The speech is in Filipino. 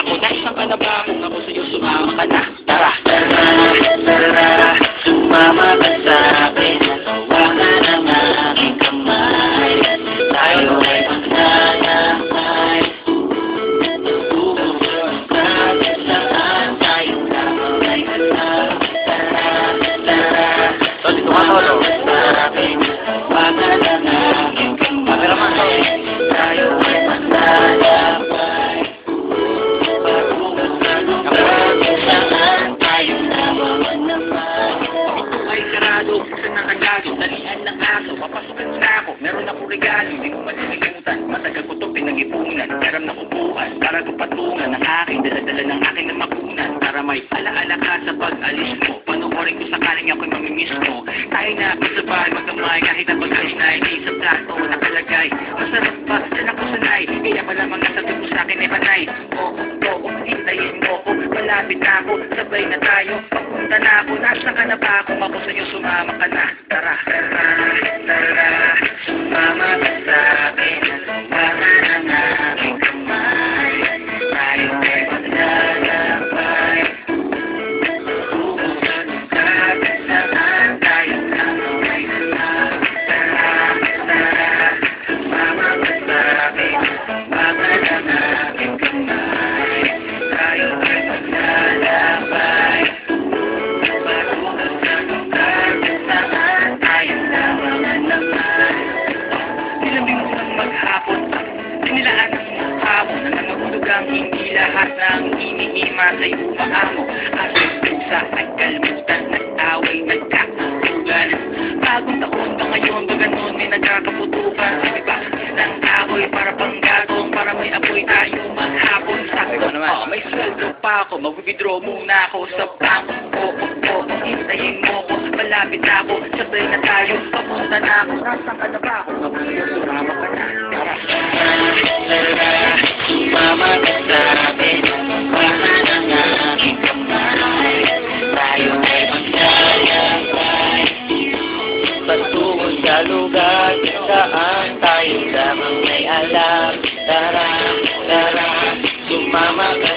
ako. Nasaan ka na ba? Kung ako sa'yo sumama ka na. Tara, tara, tara, sumama ka sa'kin. Hawakan ang aking kamay. Tayo ay maglalakay. Tugod kahit saan tayo lamang ay alam. Tara, tara, sumama ka sa'kin. Hawakan ang aking kamay. Tayo ay maglalakay. Dalian ng aso, papasukan sa ako. Meron ako regalo, hindi mo malilimutan. Matagal ko itong pinag-ipunan. Karam na kubuhan, para ko patungan ang aking dala-dala ng aking na makunan. Para may alaala ka sa pag-alis mo. Panoorin ko sakaling ako'y mamimiss mo. Tayo na sabay magkamay kahit na pag-alis na hindi sa plato nakalagay. Masarap pa, dyan ako sanay. Kaya pala mga sabi mo sa akin ay panay. Oo, hintayin mo ko. Malapit na ako, sabay na tayo. Papunta na ako, nasa ka na ba? Kung ako sa'yo sumama ka na. Tara, tara, tara, sumama ka sa'kin. Hawakan ang aking kamay. Tayo ay maglalakay. Tugod kahit saan tayo lamang ay alam. Tara, tara, sumama ka sa'kin. Hawakan ang aking kamay. Tayo ay maglalakay. Nilaan ang mukha mo na nangahulugang hindi lahat ng inihima sa'y umaamo. Asing pusa at kalmutan, nag-away, nagkakatugan. Bagong taon ba ngayon ba ganun may nagkakaputukan? Diba isang ako'y para panggagong, para may apoy tayo maghapon. Sabi ko naman, may sweldo pa ako, mag-withdraw muna ako sa bangko. Oo, hintayin mo ko, malapit na ako, sabay na tayo, papunta na ako. Nasaan ka na ba? Kung ako sa'yo, sumama ka na. Tara. Sumama ka sa'kin, hawakan ang aking kamay. Tayo ay maglalakay. Patungod sa lugar kung saan tayo lamang may alam. Tara, tara, sumama ka